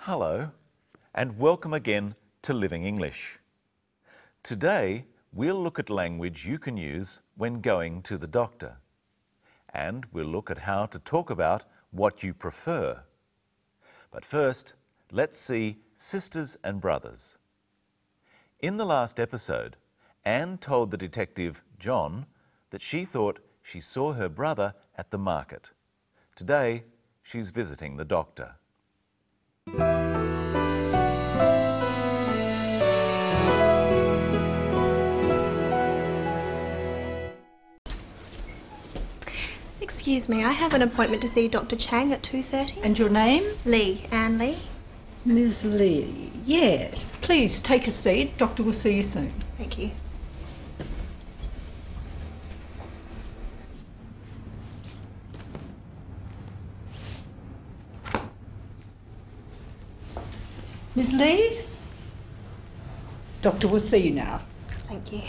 Hello, and welcome again to Living English. Today, we'll look at language you can use when going to the doctor. And we'll look at how to talk about what you prefer. But first, let's see sisters and brothers. In the last episode, Anne told the detective, John, that she thought she saw her brother at the market. Today, she's visiting the doctor. Excuse me, I have an appointment to see Dr. Chang at 2:30. And your name? Lee, Anne Lee. Ms. Lee. Yes. Please take a seat. Doctor will see you soon. Thank you. Ms. Lee? Doctor will see you now. Thank you.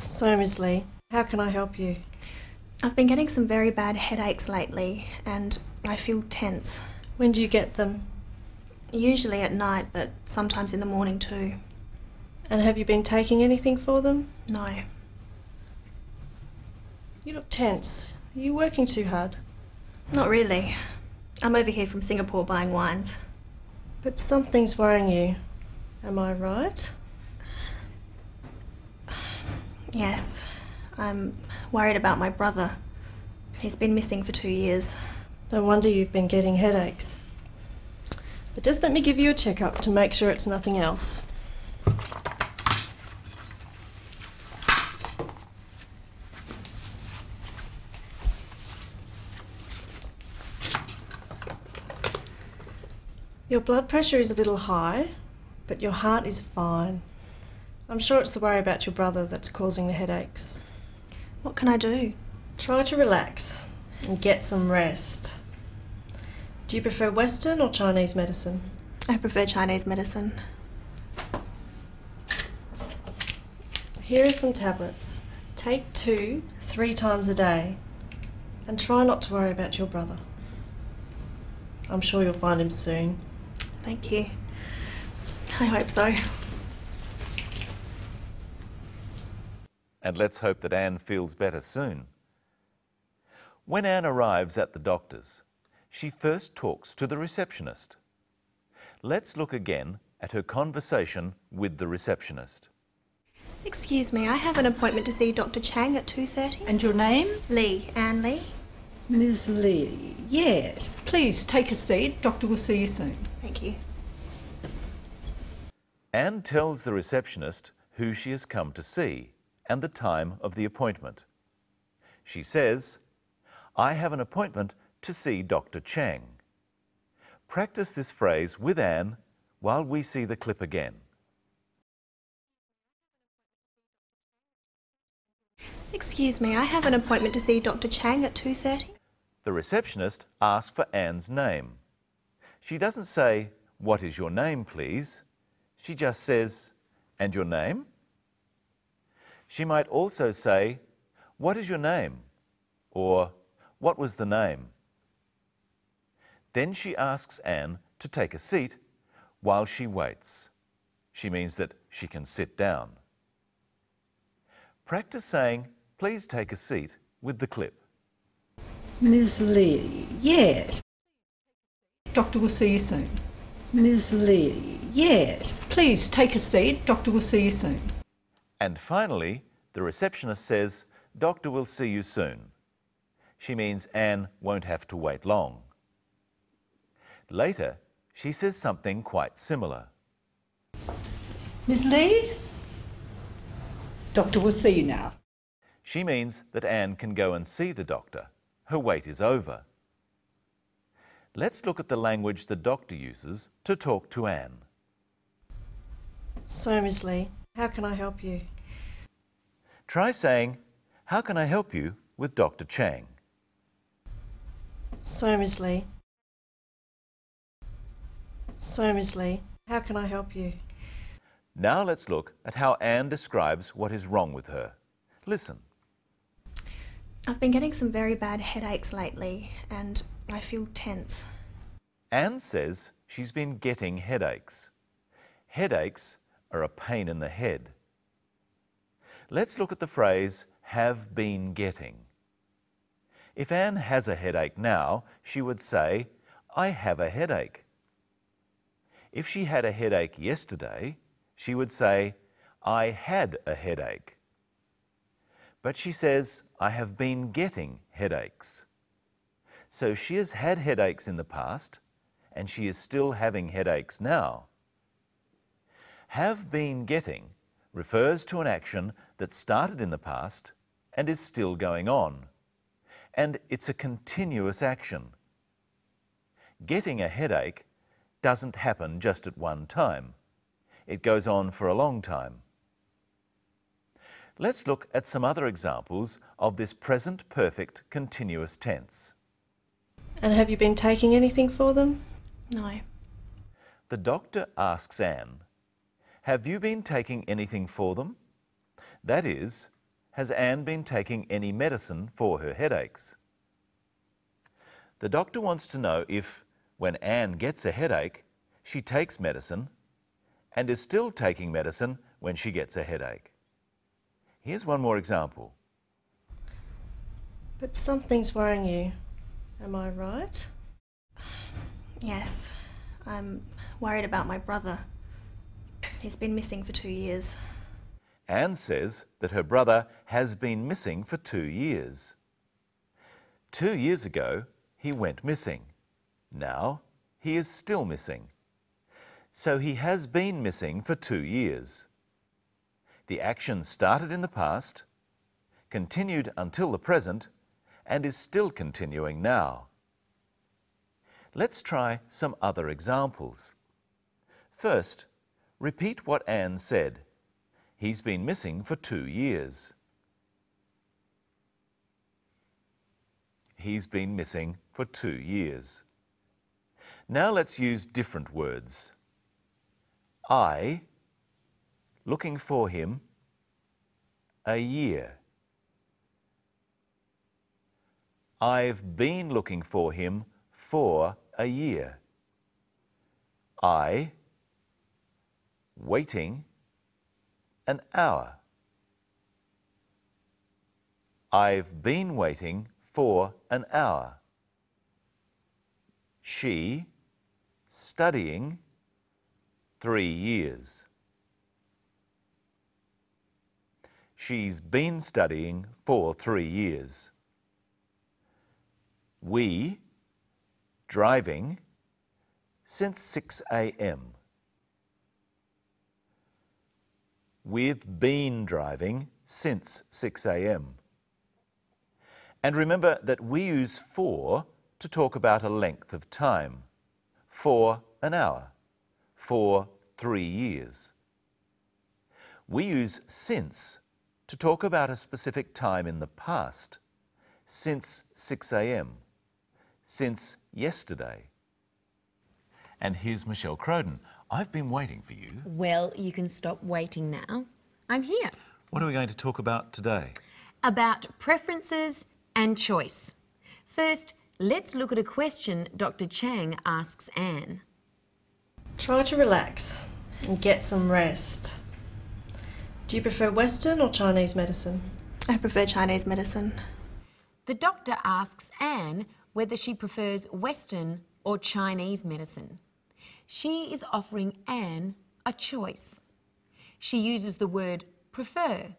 So, Ms. Lee, how can I help you? I've been getting some very bad headaches lately and I feel tense. When do you get them? Usually at night, but sometimes in the morning too. And have you been taking anything for them? No. You look tense. Are you working too hard? Not really. I'm over here from Singapore buying wines. But something's worrying you. Am I right? Yes. I'm worried about my brother. He's been missing for 2 years. No wonder you've been getting headaches. But just let me give you a checkup to make sure it's nothing else. Your blood pressure is a little high, but your heart is fine. I'm sure it's the worry about your brother that's causing the headaches. What can I do? Try to relax and get some rest. Do you prefer Western or Chinese medicine? I prefer Chinese medicine. Here are some tablets. Take 2 3 times a day and try not to worry about your brother. I'm sure you'll find him soon. Thank you. I hope so. And let's hope that Anne feels better soon. When Anne arrives at the doctor's, she first talks to the receptionist. Let's look again at her conversation with the receptionist. Excuse me, I have an appointment to see Dr. Chang at 2:30. And your name? Lee, Anne Lee. Ms. Lee. Yes. Please take a seat. Doctor will see you soon. Thank you. Anne tells the receptionist who she has come to see and the time of the appointment. She says, I have an appointment to see Dr. Chang. Practice this phrase with Anne while we see the clip again. Excuse me, I have an appointment to see Dr. Chang at 2:30. The receptionist asks for Anne's name. She doesn't say, what is your name, please? She just says, and your name? She might also say, what is your name? Or, what was the name? Then she asks Anne to take a seat while she waits. She means that she can sit down. Practice saying, please take a seat with the clip. Ms. Lee. Yes. Doctor will see you soon. Ms. Lee. Yes. Please take a seat. Doctor will see you soon. And finally, the receptionist says, Doctor will see you soon. She means Anne won't have to wait long. Later, she says something quite similar. Ms. Lee? Doctor will see you now. She means that Anne can go and see the doctor. Her wait is over. Let's look at the language the doctor uses to talk to Anne. So, Ms. Lee, how can I help you? Try saying, how can I help you with Dr. Chang? So, Ms. Lee. So, Ms. Lee, how can I help you? Now let's look at how Anne describes what is wrong with her. Listen. I've been getting some very bad headaches lately and I feel tense. Anne says she's been getting headaches. Headaches are a pain in the head. Let's look at the phrase have been getting. If Anne has a headache now, she would say, I have a headache. If she had a headache yesterday, she would say, I had a headache. But she says, I have been getting headaches. So she has had headaches in the past, and she is still having headaches now. Have been getting refers to an action that started in the past and is still going on, and it's a continuous action. Getting a headache doesn't happen just at one time. It goes on for a long time. Let's look at some other examples of this present perfect continuous tense. And have you been taking anything for them? No. The doctor asks Anne, have you been taking anything for them? That is, has Anne been taking any medicine for her headaches? The doctor wants to know if, when Anne gets a headache, she takes medicine and is still taking medicine when she gets a headache. Here's one more example. But something's worrying you. Am I right? Yes, I'm worried about my brother. He's been missing for 2 years. Anne says that her brother has been missing for 2 years. 2 years ago, he went missing. Now, he is still missing. So he has been missing for 2 years. The action started in the past, continued until the present, and is still continuing now. Let's try some other examples. First, repeat what Anne said. He's been missing for 2 years. He's been missing for 2 years. Now let's use different words. I, looking for him, a year. I've been looking for him for a year. I, waiting, an hour. I've been waiting for an hour. She, studying, 3 years. She's been studying for 3 years. We, driving, since 6 a.m. We've been driving since 6 a.m. And remember that we use for to talk about a length of time. For an hour. For 3 years. We use since to talk about a specific time in the past. Since 6 a.m. Since yesterday. And here's Michelle Croden. I've been waiting for you. Well, you can stop waiting now. I'm here. What are we going to talk about today? About preferences and choice. First, let's look at a question Dr. Chang asks Anne. Try to relax and get some rest. Do you prefer Western or Chinese medicine? I prefer Chinese medicine. The doctor asks Anne whether she prefers Western or Chinese medicine. She is offering Anne a choice. She uses the word prefer.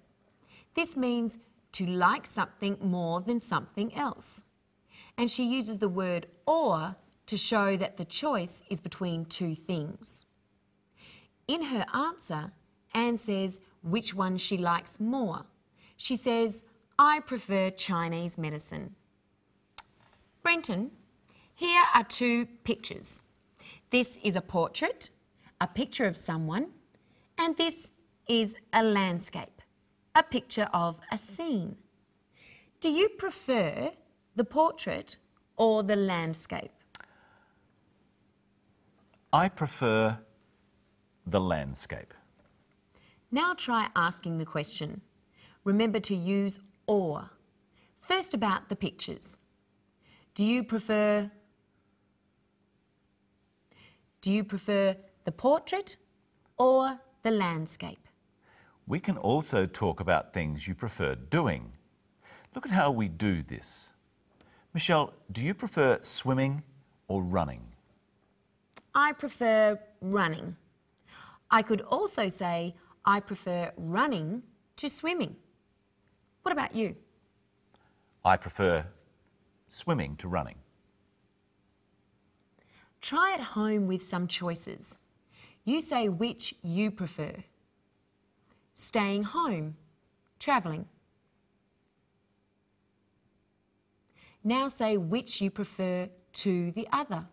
This means to like something more than something else. And she uses the word or to show that the choice is between two things. In her answer, Anne says which one she likes more. She says, I prefer Chinese medicine. Brenton, here are 2 pictures. This is a portrait, a picture of someone, and this is a landscape, a picture of a scene. Do you prefer the portrait or the landscape? I prefer the landscape. Now try asking the question. Remember to use or. First about the pictures. Do you prefer Do you prefer the portrait or the landscape? We can also talk about things you prefer doing. Look at how we do this. Michelle, do you prefer swimming or running? I prefer running. I could also say I prefer running to swimming. What about you? I prefer swimming to running. Try at home with some choices. You say which you prefer. Staying home, travelling. Now say which you prefer to the other.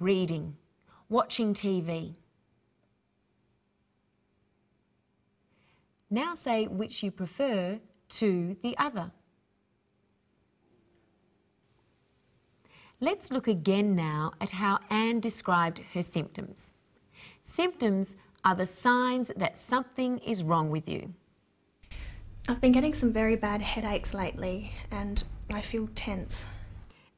Reading, watching TV. Now say which you prefer to the other. Let's look again now at how Anne described her symptoms. Symptoms are the signs that something is wrong with you. I've been getting some very bad headaches lately and I feel tense.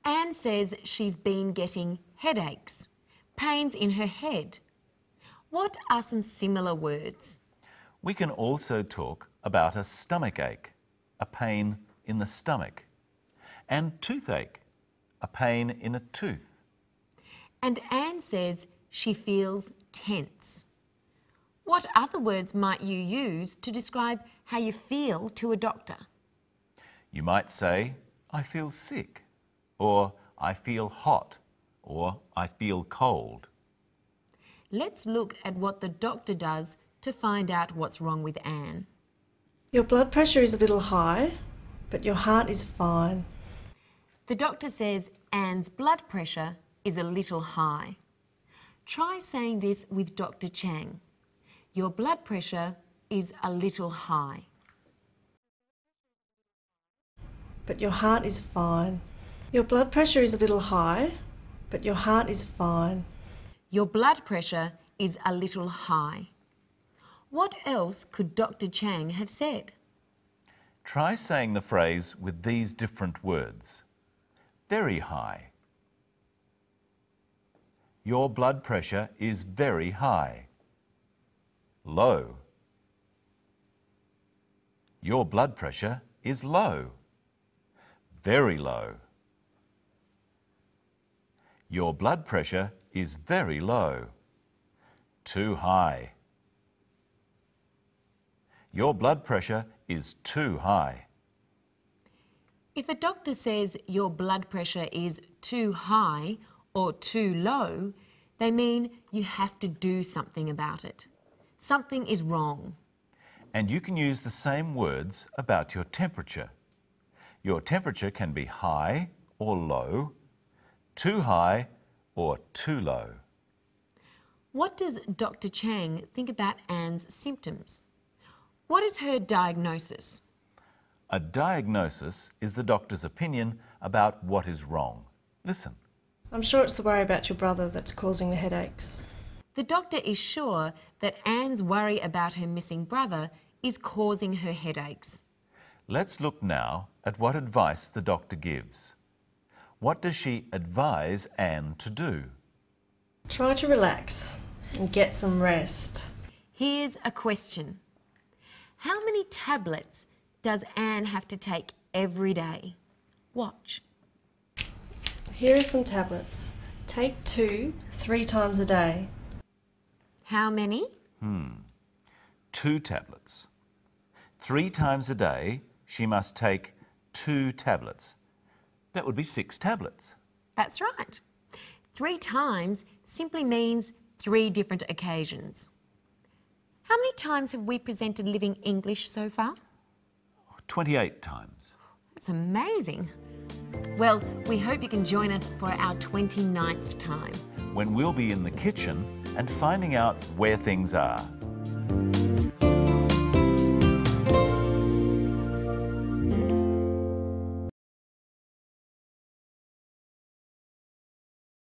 Anne says she's been getting headaches, pains in her head. What are some similar words? We can also talk about a stomach ache, a pain in the stomach, and toothache, a pain in a tooth. And Anne says she feels tense. What other words might you use to describe how you feel to a doctor? You might say, I feel sick, or I feel hot, or I feel cold. Let's look at what the doctor does to find out what's wrong with Anne. Your blood pressure is a little high, but your heart is fine. The doctor says Anne's blood pressure is a little high. Try saying this with Dr. Chang. Your blood pressure is a little high. But your heart is fine. Your blood pressure is a little high, but your heart is fine. Your blood pressure is a little high. What else could Dr. Chang have said? Try saying the phrase with these different words. Very high. Your blood pressure is very high. Low. Your blood pressure is low. Very low. Your blood pressure is very low. Too high. Your blood pressure is too high. If a doctor says your blood pressure is too high or too low, they mean you have to do something about it. Something is wrong. And you can use the same words about your temperature. Your temperature can be high or low, too high or too low. What does Dr. Chang think about Anne's symptoms? What is her diagnosis? A diagnosis is the doctor's opinion about what is wrong. Listen. I'm sure it's the worry about your brother that's causing the headaches. The doctor is sure that Anne's worry about her missing brother is causing her headaches. Let's look now at what advice the doctor gives. What does she advise Anne to do? Try to relax and get some rest. Here's a question. How many tablets does Anne have to take every day? Watch. Here are some tablets. Take 2 3 times a day. How many? 2 tablets. 3 times a day, she must take 2 tablets. That would be 6 tablets. That's right. 3 times simply means 3 different occasions. How many times have we presented Living English so far? 28 times. That's amazing. Well, we hope you can join us for our 29th time. When we'll be in the kitchen and finding out where things are.